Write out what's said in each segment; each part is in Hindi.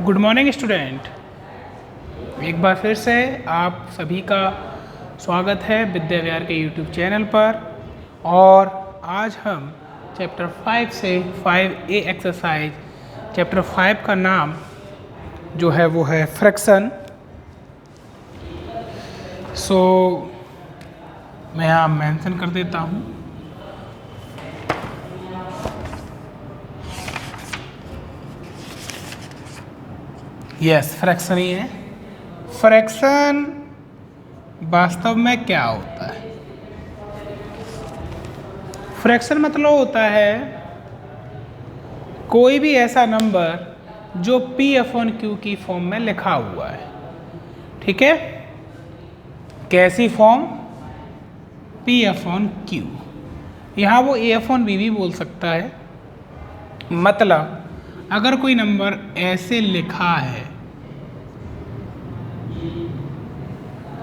Good morning student. एक बार फिर से आप सभी का स्वागत है विद्या विहार के यूट्यूब चैनल पर। और आज हम चैप्टर 5 से 5A एक्सरसाइज चैप्टर 5 का नाम जो है वो है फ्रैक्शन। मैं यहाँ मेंशन कर देता हूँ। यस, फ्रैक्शन ही है। फ्रैक्शन वास्तव में क्या होता है? फ्रैक्शन मतलब होता है कोई भी ऐसा नंबर जो P/Q की फॉर्म में लिखा हुआ है। ठीक है, कैसी फॉर्म? P/Q। यहाँ वो A/B भी बोल सकता है। मतलब अगर कोई नंबर ऐसे लिखा है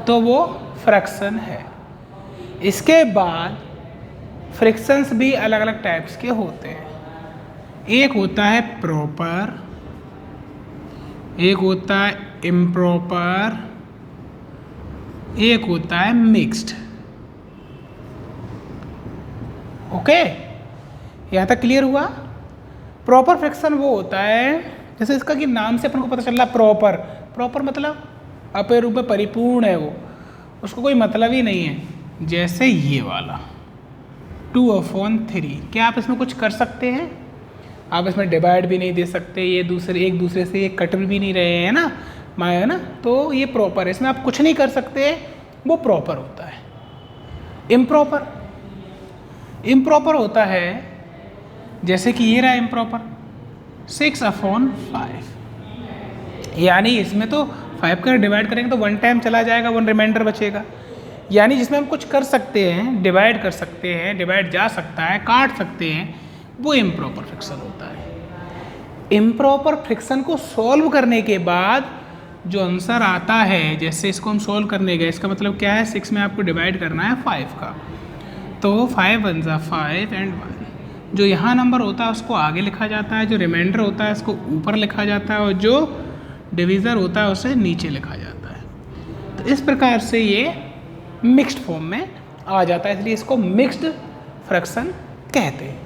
तो वो फ्रैक्शन है। इसके बाद फ्रैक्शंस भी अलग अलग टाइप्स के होते हैं। एक होता है प्रॉपर, एक होता है इम्प्रॉपर, एक होता है मिक्स्ड। ओके, यहाँ तक क्लियर हुआ? प्रॉपर फ्रैक्शन वो होता है जैसे इसका कि नाम से अपन को पता चल रहा है प्रॉपर। प्रॉपर मतलब अपने रूप में परिपूर्ण है, वो उसको कोई मतलब ही नहीं है। जैसे ये वाला 2/3। क्या आप इसमें कुछ कर सकते हैं? आप इसमें डिवाइड भी नहीं दे सकते, ये एक दूसरे से ये कट भी नहीं रहे हैं ना, है ना। तो ये प्रॉपर है, इसमें आप कुछ नहीं कर सकते, वो प्रॉपर होता है। इम्प्रॉपर, इम्प्रॉपर होता है जैसे कि ये रहा इम्प्रॉपर 6/5। यानी इसमें तो 5 का डिवाइड करेंगे तो 1 टाइम चला जाएगा, 1 रिमाइंडर बचेगा। यानी जिसमें हम कुछ कर सकते हैं, डिवाइड कर सकते हैं, डिवाइड जा सकता है, काट सकते हैं, वो इम्प्रॉपर फ्रैक्शन होता है। इम्प्रॉपर फ्रैक्शन को सॉल्व करने के बाद जो आंसर आता है, जैसे इसको हम सॉल्व करने गए, इसका मतलब क्या है? 6 में आपको डिवाइड करना है 5 का, तो 5 1 जा 5 एंड 1। जो यहाँ नंबर होता है उसको आगे लिखा जाता है, जो रिमाइंडर होता है उसको ऊपर लिखा जाता है, और जो डिवीज़र होता है उसे नीचे लिखा जाता है। तो इस प्रकार से ये मिक्स्ड फॉर्म में आ जाता है, इसलिए इसको मिक्स्ड फ्रैक्शन कहते हैं।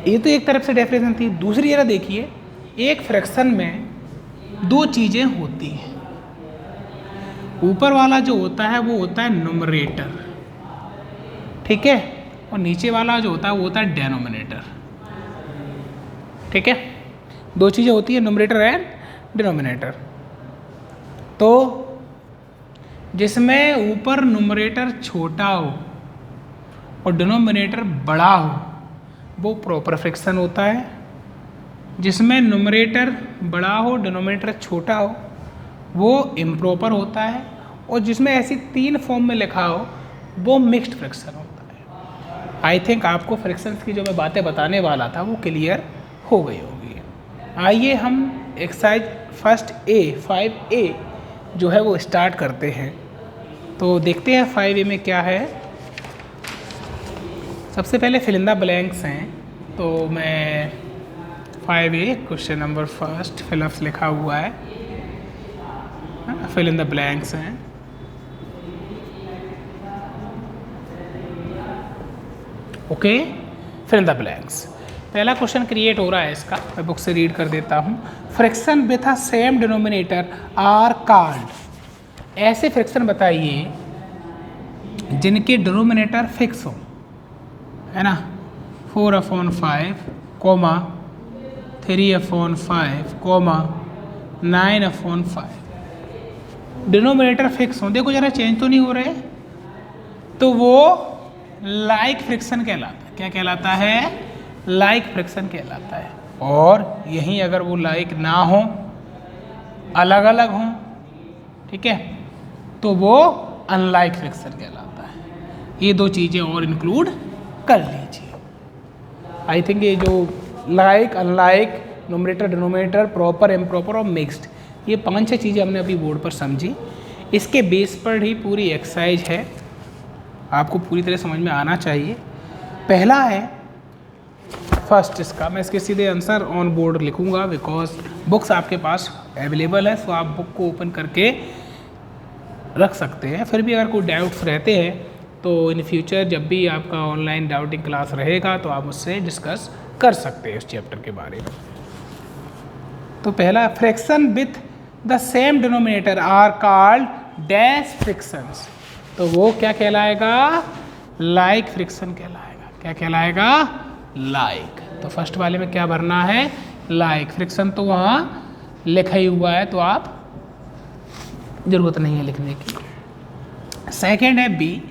ये तो एक तरफ से डेफिनेशन थी। दूसरी जरा देखिए, एक फ्रैक्शन में दो चीज़ें होती हैं। ऊपर वाला जो होता है वो होता है न्यूमरेटर, ठीक है, और नीचे वाला जो होता है वो होता है डेनोमिनेटर। ठीक है, दो चीज़ें होती है, न्यूमरेटर एंड डिनोमिनेटर। तो जिसमें ऊपर न्यूमरेटर छोटा हो और डिनोमिनेटर बड़ा हो वो प्रॉपर फ्रैक्शन होता है। जिसमें न्यूमरेटर बड़ा हो, डिनोमिनेटर छोटा हो, वो इम्प्रॉपर होता है। और जिसमें ऐसी 3 फॉर्म में लिखा हो वो मिक्स्ड फ्रैक्शन होता है। आई थिंक आपको फ्रैक्शंस की जो मैं बातें बताने वाला था वो क्लियर हो गई होगी। आइए हम एक्सरसाइज फर्स्ट A 5A जो है वो स्टार्ट करते हैं। तो देखते हैं 5A में क्या है। सबसे पहले फिल इन द ब्लैंक्स हैं, तो मैं 5A question number first fill-ups लिखा हुआ है, फिल इन द ब्लैंक्स हैं। Okay, fill in the blanks. पहला क्वेश्चन क्रिएट हो रहा है इसका, मैं बुक से रीड कर देता हूँ। Fraction with a same denominator are called. ऐसे फ्रैक्शन बताइए जिनके डिनोमिनेटर फिक्स हो, है ना। 4/5, 3/5, 9/5। डिनोमिनेटर फिक्स हो, देखो जरा चेंज तो नहीं हो रहे, तो वो लाइक फ्रैक्शन कहलाता है। क्या कहलाता है? लाइक फ्रैक्शन कहलाता है। और यहीं अगर वो लाइक ना हो, अलग अलग हों, ठीक है, तो वो अनलाइक फ्रैक्शन कहलाता है। ये दो चीज़ें और इंक्लूड कर लीजिए। आई थिंक ये जो like, unlike, numerator, denominator, proper, improper और मिक्स्ड, ये 5-6 चीज़ें हमने अभी बोर्ड पर समझी। इसके बेस पर ही पूरी एक्सरसाइज है, आपको पूरी तरह समझ में आना चाहिए। पहला है फर्स्ट इसका मैं इसके सीधे आंसर ऑन बोर्ड लिखूंगा बिकॉज बुक्स आपके पास अवेलेबल है, सो आप बुक को ओपन करके रख सकते हैं। फिर भी अगर कोई डाउट्स रहते हैं तो इन फ्यूचर जब भी आपका ऑनलाइन डाउटिंग क्लास रहेगा तो आप उससे डिस्कस कर सकते हैं इस चैप्टर के बारे में। तो पहला, fraction with the same denominator are called dash fractions. तो वो क्या कहलाएगा? लाइक फ्रिक्शन कहलाएगा। क्या कहलाएगा? लाइक। तो फर्स्ट वाले में क्या भरना है? लाइक। फ्रिक्शन तो वहाँ लिखा ही हुआ है तो आप जरूरत नहीं है लिखने की। सेकेंड है B,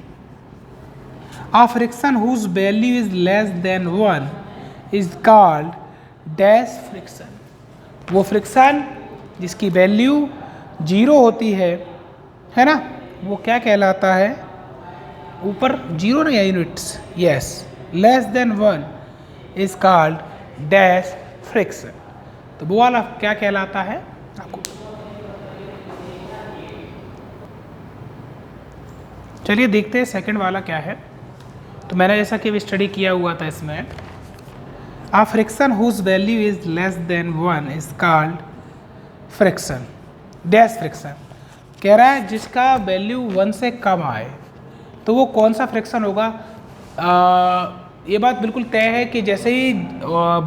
a fraction whose value is less than 1 is called dash fraction. वो फ्रिक्शन जिसकी वैल्यू 0 होती है ना, वो क्या कहलाता है? ऊपर 0 ना या units, yes, less than 1 is called dash friction. तो वो वाला क्या कहलाता है आपको? चलिए देखते हैं सेकंड वाला क्या है। तो मैंने जैसा कि स्टडी किया हुआ था इसमें, a friction whose value is less than 1 is called friction dash friction। कह रहा है जिसका वैल्यू 1 से कम आए तो वो कौन सा फ्रिक्शन होगा? ये बात बिल्कुल तय है कि जैसे ही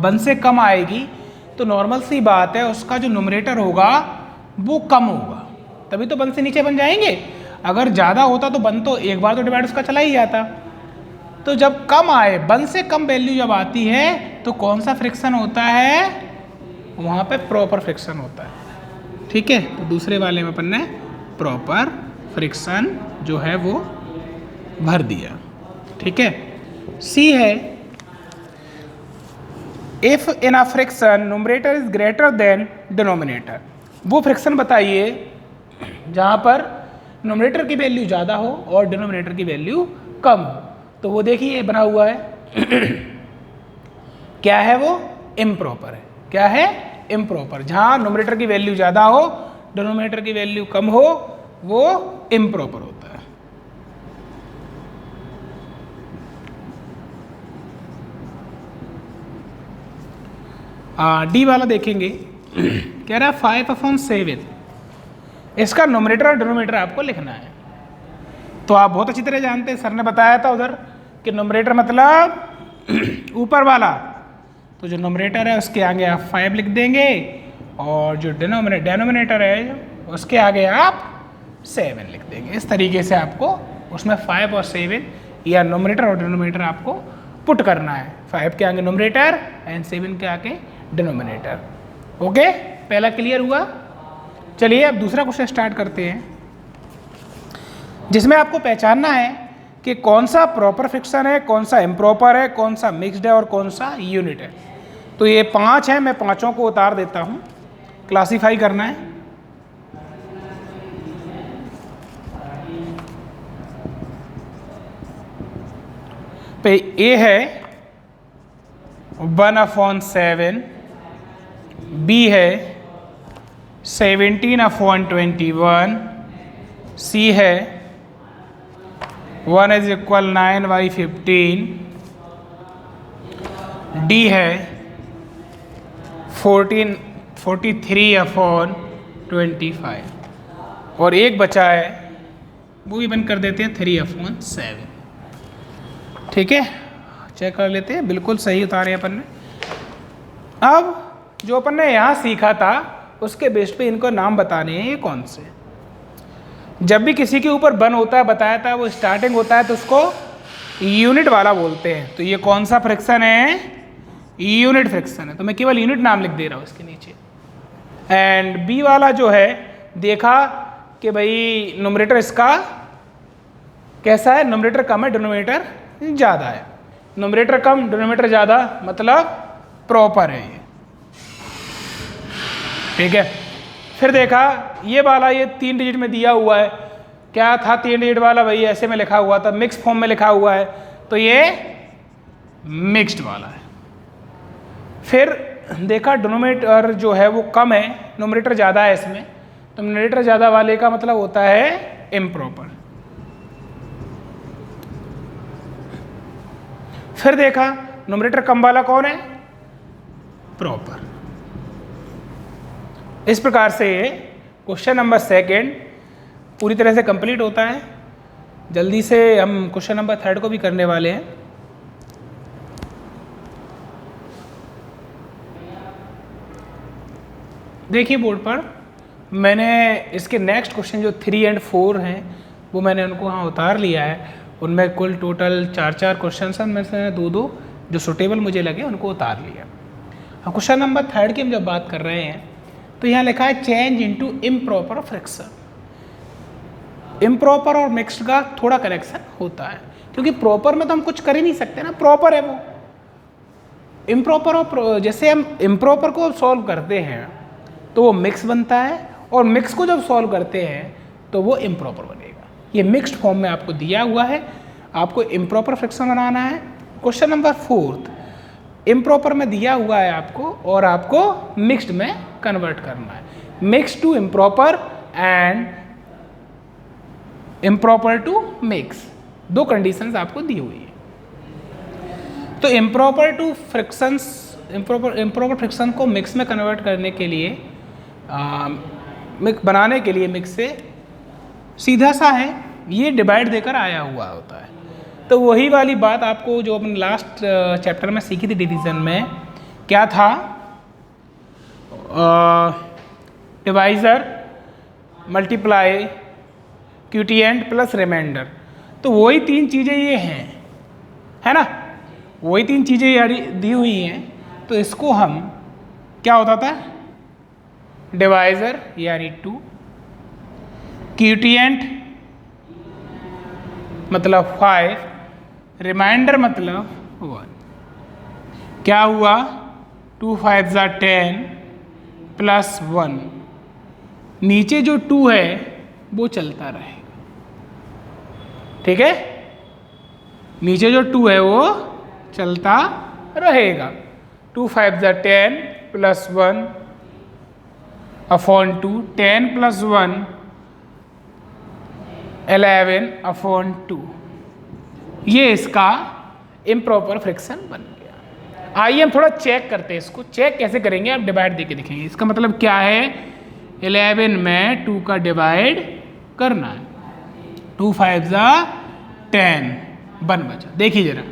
1 से कम आएगी तो नॉर्मल सी बात है उसका जो न्यूमरेटर होगा वो कम होगा, तभी तो 1 से नीचे बन जाएंगे। अगर ज़्यादा होता तो 1 तो एक बार तो डिवाइड उसका चला ही जाता। तो जब कम आए, 1 से कम वैल्यू जब आती है तो कौन सा फ्रिक्शन होता है? वहाँ पे प्रॉपर फ्रिक्शन होता है। ठीक है, तो दूसरे वाले में अपन ने प्रॉपर फ्रिक्शन जो है वो भर दिया। ठीक है। सी है, if in a friction numerator is greater than denominator. वो फ्रिक्शन बताइए जहाँ पर न्यूमरेटर की वैल्यू ज़्यादा हो और डिनोमिनेटर की वैल्यू कम हो। तो वो देखिए बना हुआ है क्या है वो? इम्प्रॉपर है। क्या है? इम्प्रॉपर। जहाँ न्यूमरेटर की वैल्यू ज़्यादा हो डिनोमिनेटर की वैल्यू कम हो वो इम्प्रॉपर होता है। डी वाला देखेंगे, कह रहा है 5/7। इसका न्यूमरेटर और डिनोमिनेटर आपको लिखना है। तो आप बहुत अच्छी तरह जानते हैं, सर ने बताया था उधर कि न्यूमरेटर मतलब ऊपर वाला, तो जो न्यूमरेटर है उसके आगे आप 5 लिख देंगे और जो डिनोमिनेटर है उसके आगे आप 7 लिख देंगे। इस तरीके से आपको उसमें 5 और 7 या न्यूमरेटर और डिनोमिनेटर आपको पुट करना है। 5 के आगे न्यूमरेटर एंड 7 के आगे डिनोमिनेटर। ओके, पहला क्लियर हुआ। चलिए अब दूसरा क्वेश्चन स्टार्ट करते हैं, जिसमें आपको पहचानना है कि कौन सा प्रॉपर फ्रिक्शन है, कौन सा इम्प्रॉपर है, कौन सा मिक्स्ड है और कौन सा यूनिट है। तो ये 5 हैं, मैं पांचों को उतार देता हूँ, क्लासीफाई करना है। पे ए है 1/7, बी है 17/21, सी है 1 = 9/15, डी है 43/25 और एक बचा है वो भी बंद कर देते हैं 3/7। ठीक है, चेक कर लेते हैं, बिल्कुल सही उतारे अपन ने। अब जो अपन ने यहाँ सीखा था उसके बेस पे इनको नाम बताने हैं। ये कौन से? जब भी किसी के ऊपर बन होता है, बताया था, वो स्टार्टिंग होता है तो उसको यूनिट वाला बोलते हैं। तो ये कौन सा फ्रिक्शन है? यूनिट फ्रिक्शन है। तो मैं केवल यूनिट नाम लिख दे रहा हूँ इसके नीचे। एंड बी वाला जो है, देखा कि भाई न्यूमरेटर इसका कैसा है? न्यूमरेटर कम है, डिनोमिनेटर ज़्यादा है। न्यूमरेटर कम डिनोमिनेटर ज़्यादा मतलब प्रॉपर है ये। ठीक है, फिर देखा ये वाला, ये 3 डिजिट में दिया हुआ है। क्या था 3 डिजिट वाला? भाई ऐसे में लिखा हुआ था, मिक्स फॉर्म में लिखा हुआ है, तो ये मिक्स्ड वाला है। फिर देखा डिनोमिनेटर जो है वो कम है, न्यूमरेटर ज़्यादा है इसमें, तो न्यूमरेटर ज़्यादा वाले का मतलब होता है इम्प्रॉपर। फिर देखा न्यूमरेटर कम वाला कौन है? प्रॉपर। इस प्रकार से क्वेश्चन नंबर 2 पूरी तरह से कंप्लीट होता है। जल्दी से हम क्वेश्चन नंबर 3 को भी करने वाले हैं। देखिए बोर्ड पर मैंने इसके नेक्स्ट क्वेश्चन जो 3 और 4 हैं वो मैंने उनको वहाँ उतार लिया है। उनमें कुल टोटल 4 क्वेश्चन हैं, उनमें से 2 जो सुटेबल मुझे लगे उनको उतार लिया। अब क्वेश्चन नंबर 3 की हम जब बात कर रहे हैं तो यहाँ लिखा है change into improper friction. Improper और मिक्स्ड का थोड़ा कनेक्शन होता है, क्योंकि प्रॉपर में तो हम कुछ कर ही नहीं सकते ना, प्रॉपर है वो। इम्प्रॉपर और जैसे हम इम्प्रॉपर को सॉल्व करते हैं तो वो मिक्स बनता है, और मिक्स को जब सॉल्व करते हैं तो वो इम्प्रॉपर बनेगा। ये मिक्स्ड फॉर्म में आपको दिया हुआ है, आपको इम्प्रॉपर फ्रिक्शन बनाना है। क्वेश्चन नंबर 4 इम्प्रॉपर में दिया हुआ है आपको, और आपको मिक्स्ड में कन्वर्ट करना है। Mix to improper and improper to mix, 2 conditions आपको दी हुई है। तो improper to fractions, improper fraction को मिक्स में कन्वर्ट करने के लिए बनाने के लिए मिक्स से सीधा सा है, ये डिवाइड देकर आया हुआ होता है। तो वही वाली बात आपको जो अपन लास्ट चैप्टर में सीखी थी डिवीज़न में, क्या था, डिवाइज़र मल्टीप्लाई क्यूटिएंट प्लस रिमाइंडर। तो वही 3 चीज़ें ये हैं, है ना, वही 3 चीज़ें यारी दी हुई हैं। तो इसको हम क्या होता था, डिवाइज़र यानी 2, क्यूटिएंट मतलब 5, रिमाइंडर मतलब 1। क्या हुआ, 2 5 = 10 प्लस 1, नीचे जो 2 है वो चलता रहेगा, ठीक है, नीचे जो 2 है वो चलता रहेगा। 2 5 = 10 प्लस 1 अपॉन 2, 10 प्लस 1 11/2। ये इसका इम्प्रॉपर फ्रिक्शन बन गया। आइए हम थोड़ा चेक करते हैं इसको। चेक कैसे करेंगे, आप डिवाइड देके देखेंगे। इसका मतलब क्या है, 11 में 2 का डिवाइड करना है। 2 5 = 10, 1 बचा। देखिए जरा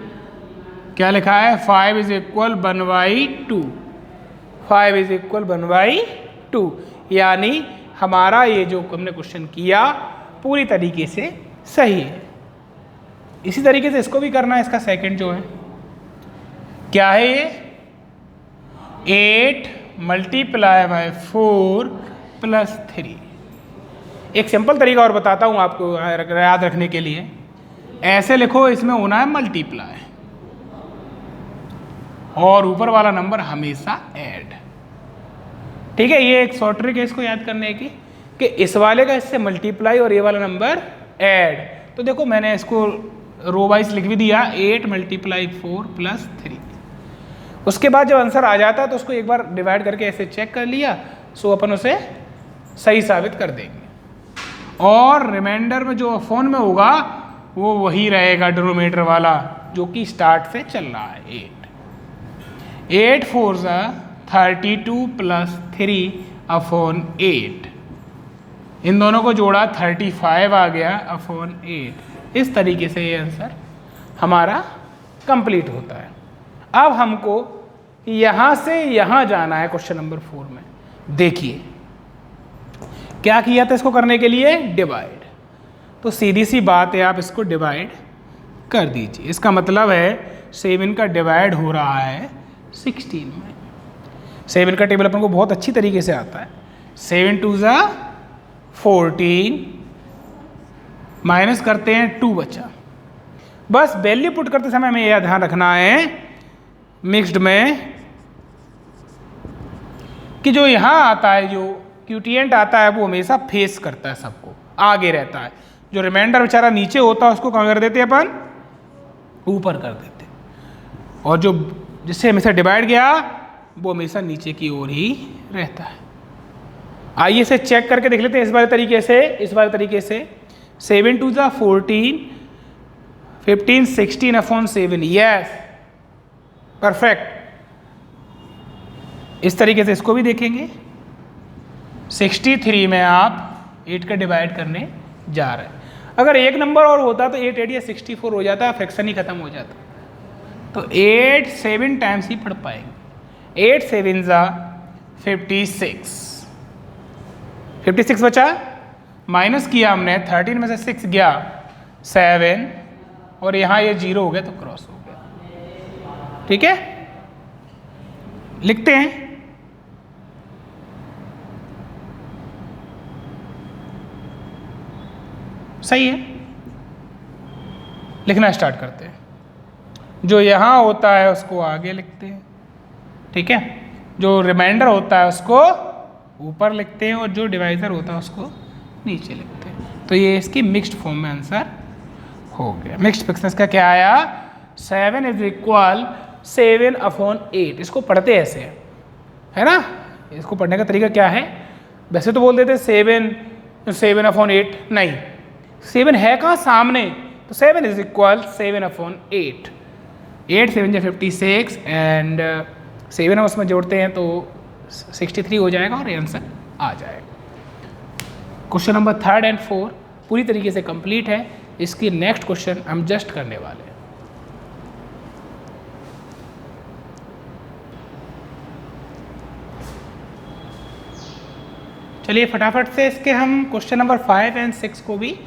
क्या लिखा है, 5 = 1/2, 5 = 1/2। यानी हमारा ये जो हमने क्वेश्चन किया पूरी तरीके से सही है। इसी तरीके से इसको भी करना है। इसका सेकंड जो है क्या है, ये 8 × 4 + 3। एक सिंपल तरीका और बताता हूँ आपको याद रखने के लिए। ऐसे लिखो, इसमें होना है मल्टीप्लाई और ऊपर वाला नंबर हमेशा ऐड, ठीक है। ये एक शॉर्ट ट्रिक है इसको याद करने की, कि इस वाले का इससे मल्टीप्लाई और ये वाला नंबर ऐड। तो देखो मैंने इसको रो वाइज लिख भी दिया, 8 × 4 + 3। उसके बाद जब आंसर आ जाता है तो उसको एक बार डिवाइड करके ऐसे चेक कर लिया, सो अपन उसे सही साबित कर देंगे। और रिमाइंडर में जो फोन में होगा वो वही रहेगा डिनोमिनेटर वाला, जो कि स्टार्ट से चल रहा है 8। 8 4 = 32 + 3/8। इन दोनों को जोड़ा 35 आ गया अपॉन 8। इस तरीके से ये आंसर हमारा कंप्लीट होता है। अब हमको यहाँ से यहाँ जाना है क्वेश्चन नंबर 4 में। देखिए क्या किया था इसको करने के लिए, डिवाइड। तो सीधी सी बात है, आप इसको डिवाइड कर दीजिए। इसका मतलब है 7 का डिवाइड हो रहा है 16 में। 7 का टेबल अपन को बहुत अच्छी तरीके से आता है। 7 2 = 14, माइनस करते हैं 2 बचा। बस वैल्यू पुट करते समय हमें यह ध्यान रखना है मिक्स्ड में कि जो यहाँ आता है, जो क्यूटिएंट आता है, वो हमेशा फेस करता है, सबको आगे रहता है। जो रिमाइंडर बेचारा नीचे होता है उसको कहाँ कर देते हैं अपन, ऊपर कर देते। और जो जिससे हमेशा डिवाइड गया वो हमेशा नीचे की ओर ही रहता है। आइए इसे चेक करके देख लेते हैं इस वाले तरीके से। 7 2 = 14, 15 16/7। Yes, perfect. इस तरीके से इसको भी देखेंगे। 63 में आप 8 का डिवाइड करने जा रहे हैं। अगर एक नंबर और होता तो 8 8 या 64 हो जाता, फ्रैक्शन ही खत्म हो जाता। तो 8 7 टाइम्स ही पढ़ पाएंगे। 8 7 ज़ा 56, 56 बचा, माइनस किया हमने, 13 में से 6 गया 7, और यहाँ ये 0 हो गया तो क्रॉस हो गया। ठीक है, लिखते हैं। सही है, लिखना स्टार्ट करते हैं। जो यहाँ होता है उसको आगे लिखते हैं, ठीक है, जो रिमाइंडर होता है उसको ऊपर लिखते हैं, और जो डिवाइजर होता है उसको नीचे लिखते हैं। तो ये इसकी मिक्स्ड फॉर्म में आंसर हो गया। मिक्स्ड फ्रैक्शंस का क्या आया? 7 इज इक्वल 7/8। इसको पढ़ते ऐसे है ना, इसको पढ़ने का तरीका क्या है? वैसे तो बोल देते 7/8, नहीं, 7 है कहाँ सामने, तो 7 इज इक्वल 7/8। 8 7 जा 56 एंड 7 हम उसमें जोड़ते हैं तो 63 हो जाएगा और ये आंसर आ जाएगा। क्वेश्चन नंबर 3 और 4 पूरी तरीके से कंप्लीट है। इसकी नेक्स्ट क्वेश्चन हम जस्ट करने वाले हैं। चलिए फटाफट से इसके हम क्वेश्चन नंबर 5 और 6 को भी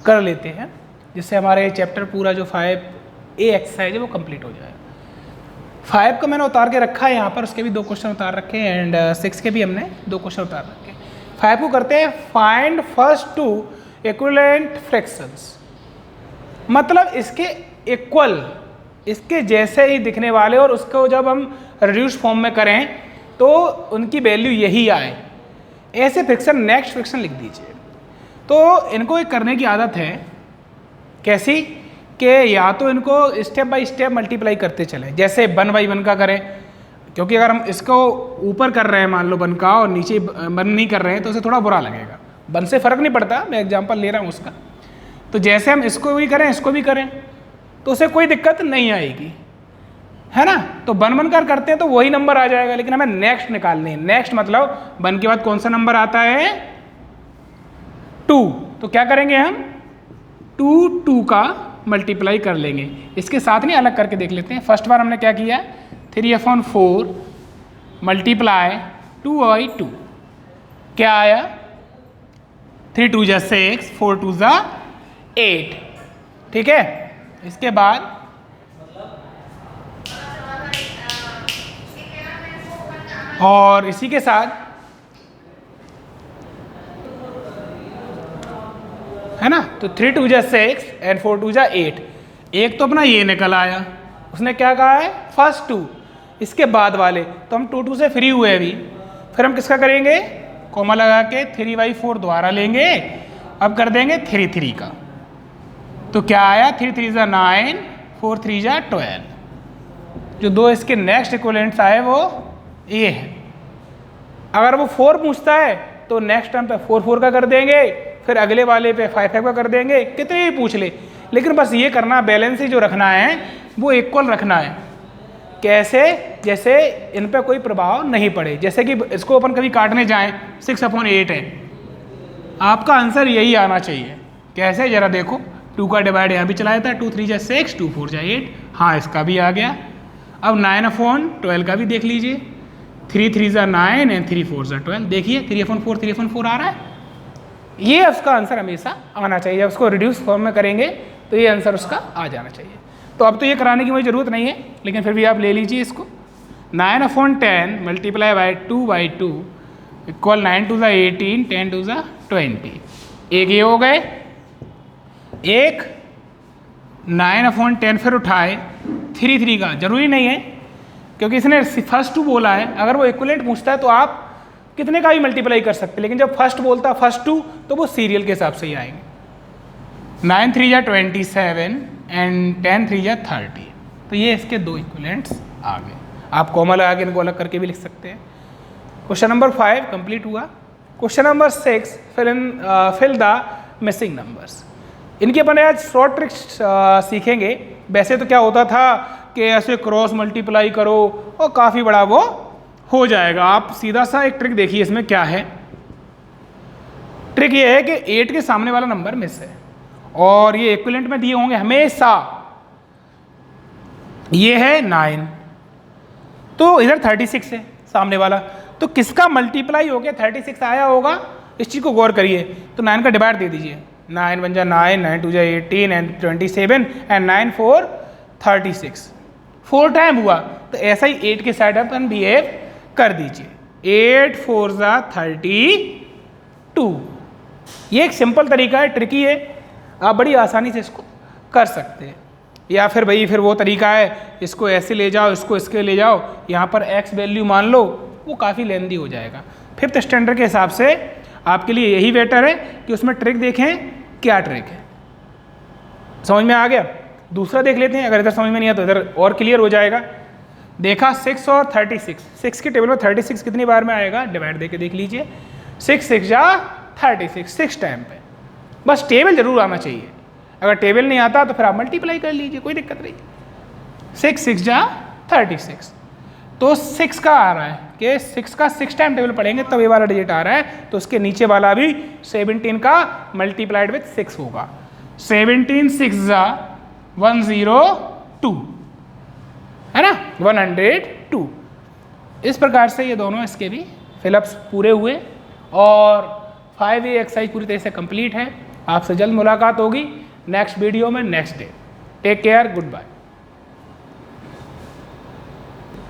कर लेते हैं, जिससे हमारे चैप्टर पूरा जो 5A एक्सरसाइज है वो कंप्लीट हो जाए। 5 को मैंने उतार के रखा है यहाँ पर, उसके भी 2 क्वेश्चन उतार रखे हैं, एंड 6 के भी हमने 2 क्वेश्चन उतार रखे हैं। 5 को करते हैं, फाइंड फर्स्ट 2 इक्विवेलेंट फ्रैक्शंस। मतलब इसके इक्वल, इसके जैसे ही दिखने वाले, और उसको जब हम रिड्यूस फॉर्म में करें तो उनकी वैल्यू यही आए, ऐसे फ्रैक्शन नेक्स्ट फ्रैक्शन लिख दीजिए। तो इनको एक करने की आदत है, कैसी कि या तो इनको स्टेप बाय स्टेप मल्टीप्लाई करते चलें, जैसे 1 बाई 1 का करें, क्योंकि अगर हम इसको ऊपर कर रहे हैं मान लो 1 का और नीचे 1 नहीं कर रहे हैं तो उसे थोड़ा बुरा लगेगा। 1 से फ़र्क नहीं पड़ता, मैं एग्जांपल ले रहा हूँ उसका। तो जैसे हम इसको भी करें इसको भी करें तो उसे कोई दिक्कत नहीं आएगी, है ना। तो 1 1 कर करते हैं तो वही नंबर आ जाएगा, लेकिन हमें नेक्स्ट निकालने हैं। नेक्स्ट मतलब 1 के बाद कौन सा नंबर आता है? 2। तो क्या करेंगे हम? 2 का मल्टीप्लाई कर लेंगे। इसके साथ नहीं, अलग करके देख लेते हैं। फर्स्ट बार हमने क्या किया? 3/4 मल्टीप्लाई 2/2, क्या आया? 3 2 जा 6, 4 2 जा 8। ठीक है, इसके बाद और इसी के साथ है ना, तो 3 2 जा 6 एंड 4 2 जा 8। एक तो अपना ये निकल आया, उसने क्या कहा है? फर्स्ट 2। इसके बाद वाले तो हम 2 2 से फ्री हुए अभी। फिर हम किसका करेंगे? कॉमा लगा के 3/4 दोबारा लेंगे, अब कर देंगे 3 3 का। तो क्या आया? 3 3 जा 9, 4 3 जा 12। जो 2 इसके नेक्स्ट इक्विवेलेंट्स आए वो ये है। अगर वो 4 पूछता है तो नेक्स्ट टाइम पे 4 4 का कर देंगे, फिर अगले वाले पे 5 5 का कर देंगे, कितने ही पूछ ले, लेकिन बस ये करना, बैलेंस ही जो रखना है वो इक्वल रखना है। कैसे? जैसे इन पे कोई प्रभाव नहीं पड़े। जैसे कि इसको अपन कभी काटने जाएं, 6/8 है, आपका आंसर यही आना चाहिए। कैसे? जरा देखो, 2 का डिवाइड यहाँ भी चलाया था, 2 3 जा 6, 2 4 जा 8। हाँ, इसका भी आ गया। अब 9/12 का भी देख लीजिए, 3 3 जा 9 एंड 3 4 जा 12। देखिए 3/4 आ रहा है। ये उसका आंसर हमेशा आना चाहिए। जब उसको रिड्यूस फॉर्म में करेंगे तो ये आंसर उसका आ जाना चाहिए। तो अब तो ये कराने की मुझे ज़रूरत नहीं है, लेकिन फिर भी आप ले लीजिए इसको। 9/10 मल्टीप्लाई बाई 2/2 इक्वल 9 2 जा 18, 10 2 जा 20। एक ये हो गए। एक 9/10 फिर उठाए 3 3 का, जरूरी नहीं है क्योंकि इसने फर्स्ट 2 बोला है। अगर वो इक्विवेलेंट पूछता है तो आप कितने का भी मल्टीप्लाई कर सकते हैं, लेकिन जब फर्स्ट बोलता है फर्स्ट 2 तो वो सीरियल के हिसाब से ही आएंगे। 9 3 जा 27 एंड 10 3 जा 30। तो ये इसके 2 इक्विवेलेंट्स आ गए। आप कॉमा लगा के इनको अलग करके भी लिख सकते हैं। क्वेश्चन नंबर 5 कंप्लीट हुआ। Question number 6 fill the missing numbers. इनके अपन आज शॉर्ट ट्रिक्स सीखेंगे। वैसे तो क्या होता था कि ऐसे क्रॉस मल्टीप्लाई करो और काफ़ी बड़ा वो हो जाएगा। आप सीधा सा एक ट्रिक देखिए इसमें क्या है। ट्रिक ये है कि 8 के सामने वाला नंबर मिस है और ये इक्विवेलेंट में दिए होंगे हमेशा। ये है 9, तो इधर 36 है सामने वाला, तो किसका मल्टीप्लाई हो गया 36 आया होगा, इस चीज़ को गौर करिए। तो 9 का डिवाइड दे दीजिए, 9 1 जा 9, 9 2 जा 18 एंड 27 एंड 9 4 36, 4 टाइम हुआ। तो ऐसा ही 8 के साइड अपन बिहेव कर दीजिए। 8 4 जा 32। ये एक सिंपल तरीका है, ट्रिकी है, आप बड़ी आसानी से इसको कर सकते हैं। या फिर भाई फिर वो तरीका है इसको ऐसे ले जाओ, इसको इसके ले जाओ, यहाँ पर x वैल्यू मान लो, वो काफ़ी लेंदी हो जाएगा। 5th स्टैंडर्ड के हिसाब से आपके लिए यही बेटर है कि उसमें ट्रिक देखें क्या ट्रिक है। समझ में आ गया? दूसरा देख लेते हैं, अगर इधर समझ में नहीं आया तो इधर और क्लियर हो जाएगा। देखा 6 और 36, 6 के टेबल में 36 कितनी बार में आएगा, डिवाइड देके देख लीजिए। 6 6 जा 36, 6 टाइम पे, बस टेबल जरूर आना चाहिए। अगर टेबल नहीं आता तो फिर आप मल्टीप्लाई कर लीजिए, कोई दिक्कत नहीं। 6 6 जा 36, तो 6 का आ रहा है कि 6 का 6 टाइम टेबल पढ़ेंगे तब ये वाला डिजिट आ रहा है, तो उसके नीचे वाला भी 17 का मल्टीप्लाइड विथ 6 होगा। 17 6 जा 102, है ना, 102। इस प्रकार से ये दोनों इसके भी फिलअप्स पूरे हुए और 5A एक्सरसाइज पूरी तरह से कंप्लीट है। आपसे जल्द मुलाकात होगी नेक्स्ट वीडियो में next day. Take care, good bye.